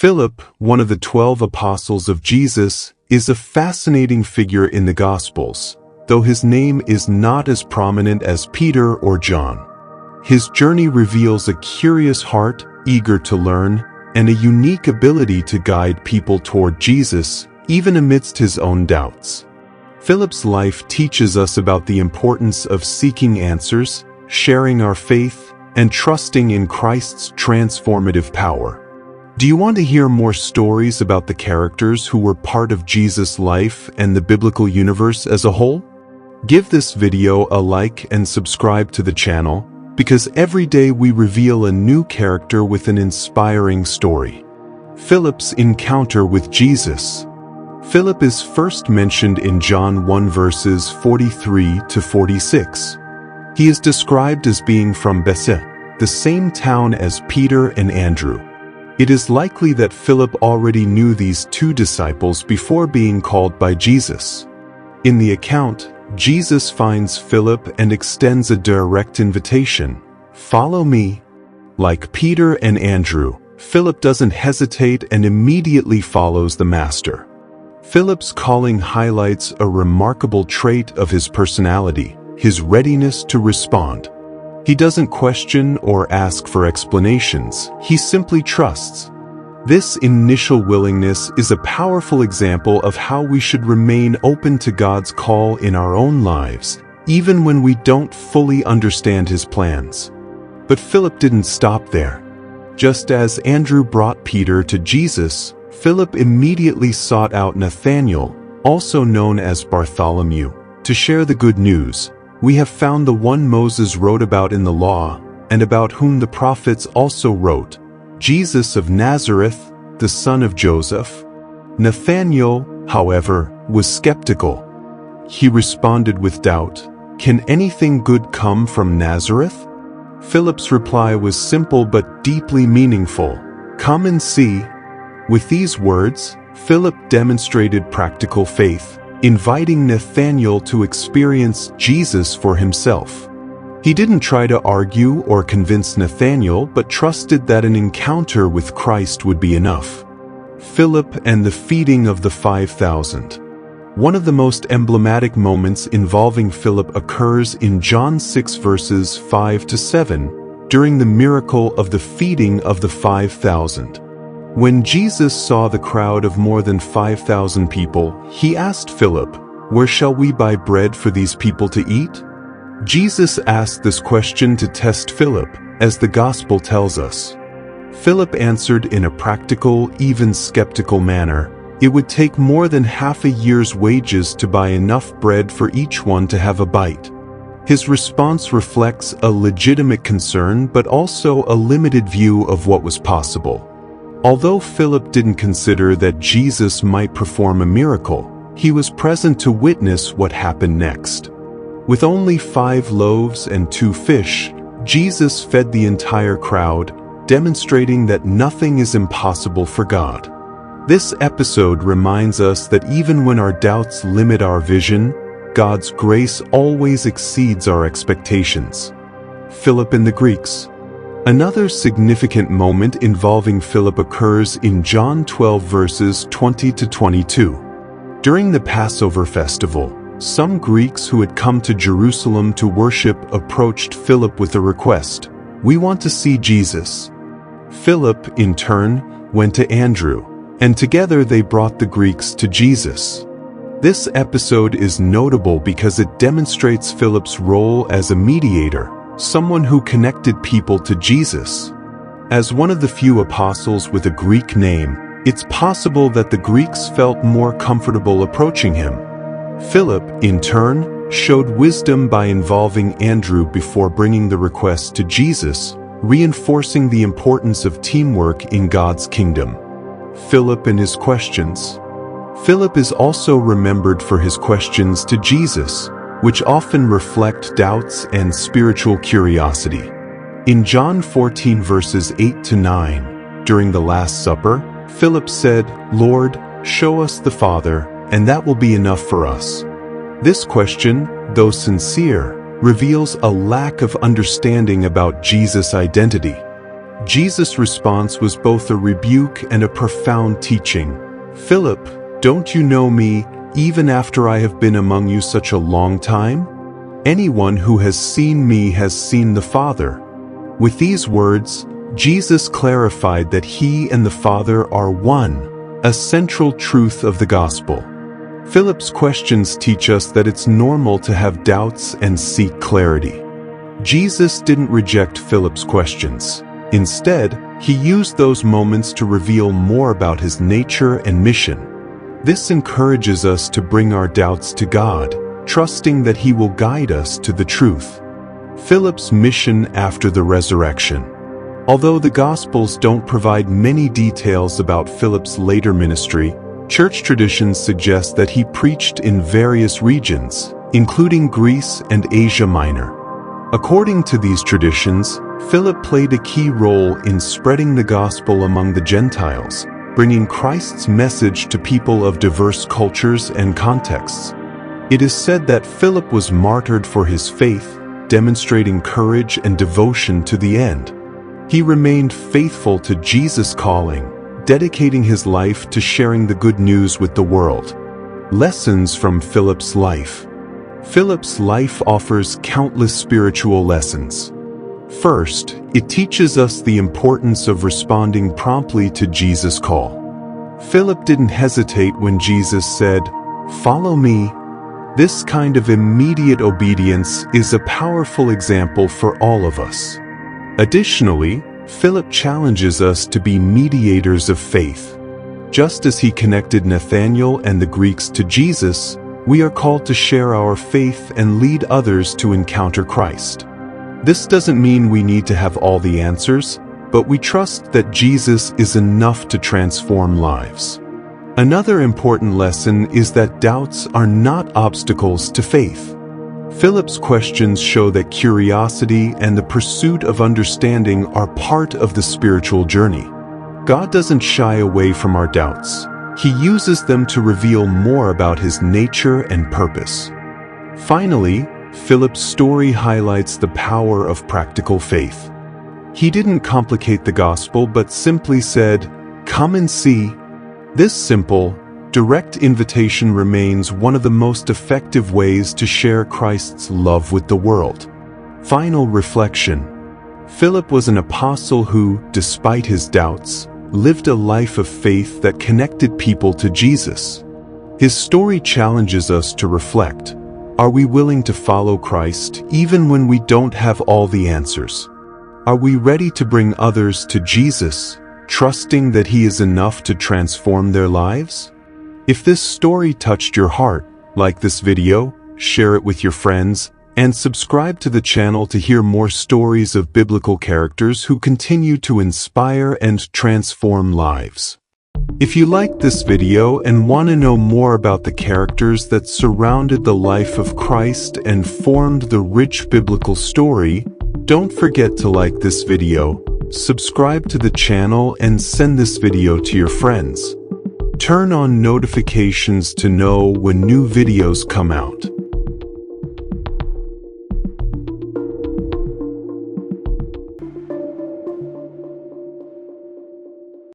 Philip, one of the 12 apostles of Jesus, is a fascinating figure in the Gospels, though his name is not as prominent as Peter or John. His journey reveals a curious heart, eager to learn, and a unique ability to guide people toward Jesus, even amidst his own doubts. Philip's life teaches us about the importance of seeking answers, sharing our faith, and trusting in Christ's transformative power. Do you want to hear more stories about the characters who were part of Jesus' life and the biblical universe as a whole? Give this video a like and subscribe to the channel, because every day we reveal a new character with an inspiring story. Philip's encounter with Jesus. Philip is first mentioned in John 1 verses 43 to 46. He is described as being from Bethsaida, the same town as Peter and Andrew. It is likely that Philip already knew these two disciples before being called by Jesus. In the account, Jesus finds Philip and extends a direct invitation, "Follow me." Like Peter and Andrew, Philip doesn't hesitate and immediately follows the Master. Philip's calling highlights a remarkable trait of his personality, his readiness to respond. He doesn't question or ask for explanations, he simply trusts. This initial willingness is a powerful example of how we should remain open to God's call in our own lives, even when we don't fully understand his plans. But Philip didn't stop there. Just as Andrew brought Peter to Jesus, Philip immediately sought out Nathanael, also known as Bartholomew, to share the good news. "We have found the one Moses wrote about in the law, and about whom the prophets also wrote, Jesus of Nazareth, the son of Joseph." Nathanael, however, was skeptical. He responded with doubt, "Can anything good come from Nazareth?" Philip's reply was simple but deeply meaningful, "Come and see." With these words, Philip demonstrated practical faith, inviting Nathanael to experience Jesus for himself. He didn't try to argue or convince Nathanael, but trusted that an encounter with Christ would be enough. Philip and the feeding of the 5,000. One of the most emblematic moments involving Philip occurs in John 6 verses 5 to 7, during the miracle of the feeding of the 5,000. When Jesus saw the crowd of more than 5,000 people, he asked Philip, "Where shall we buy bread for these people to eat?" Jesus asked this question to test Philip, as the Gospel tells us. Philip answered in a practical, even skeptical manner, "It would take more than half a year's wages to buy enough bread for each one to have a bite." His response reflects a legitimate concern but also a limited view of what was possible. Although Philip didn't consider that Jesus might perform a miracle, he was present to witness what happened next. With only 5 loaves and 2 fish, Jesus fed the entire crowd, demonstrating that nothing is impossible for God. This episode reminds us that even when our doubts limit our vision, God's grace always exceeds our expectations. Philip and the Greeks. Another significant moment involving Philip occurs in John 12 verses 20 to 22. During the Passover festival, some Greeks who had come to Jerusalem to worship approached Philip with a request, "We want to see Jesus." Philip, in turn, went to Andrew, and together they brought the Greeks to Jesus. This episode is notable because it demonstrates Philip's role as a mediator, someone who connected people to Jesus. As one of the few apostles with a Greek name, it's possible that the Greeks felt more comfortable approaching him. Philip, in turn, showed wisdom by involving Andrew before bringing the request to Jesus, reinforcing the importance of teamwork in God's kingdom. Philip and his questions. Philip is also remembered for his questions to Jesus, which often reflect doubts and spiritual curiosity. In John 14 verses 8 to 9, during the Last Supper, Philip said, "Lord, show us the Father, and that will be enough for us." This question, though sincere, reveals a lack of understanding about Jesus' identity. Jesus' response was both a rebuke and a profound teaching. "Philip, don't you know me, even after I have been among you such a long time? Anyone who has seen me has seen the Father." With these words, Jesus clarified that he and the Father are one, a central truth of the gospel. Philip's questions teach us that it's normal to have doubts and seek clarity. Jesus didn't reject Philip's questions. Instead, he used those moments to reveal more about his nature and mission. This encourages us to bring our doubts to God, trusting that he will guide us to the truth. Philip's mission after the resurrection. Although the Gospels don't provide many details about Philip's later ministry, church traditions suggest that he preached in various regions, including Greece and Asia Minor. According to these traditions, Philip played a key role in spreading the gospel among the Gentiles, bringing Christ's message to people of diverse cultures and contexts. It is said that Philip was martyred for his faith, demonstrating courage and devotion to the end. He remained faithful to Jesus' calling, dedicating his life to sharing the good news with the world. Lessons from Philip's life. Philip's life offers countless spiritual lessons. First, it teaches us the importance of responding promptly to Jesus' call. Philip didn't hesitate when Jesus said, "Follow me." This kind of immediate obedience is a powerful example for all of us. Additionally, Philip challenges us to be mediators of faith. Just as he connected Nathanael and the Greeks to Jesus, we are called to share our faith and lead others to encounter Christ. This doesn't mean we need to have all the answers, but we trust that Jesus is enough to transform lives. Another important lesson is that doubts are not obstacles to faith. Philip's questions show that curiosity and the pursuit of understanding are part of the spiritual journey. God doesn't shy away from our doubts. He uses them to reveal more about his nature and purpose. Finally, Philip's story highlights the power of practical faith. He didn't complicate the gospel but simply said, "Come and see." This simple, direct invitation remains one of the most effective ways to share Christ's love with the world. Final reflection. Philip was an apostle who, despite his doubts, lived a life of faith that connected people to Jesus. His story challenges us to reflect. Are we willing to follow Christ even when we don't have all the answers? Are we ready to bring others to Jesus, trusting that he is enough to transform their lives? If this story touched your heart, like this video, share it with your friends, and subscribe to the channel to hear more stories of biblical characters who continue to inspire and transform lives. If you liked this video and want to know more about the characters that surrounded the life of Christ and formed the rich biblical story, don't forget to like this video, subscribe to the channel, and send this video to your friends. Turn on notifications to know when new videos come out.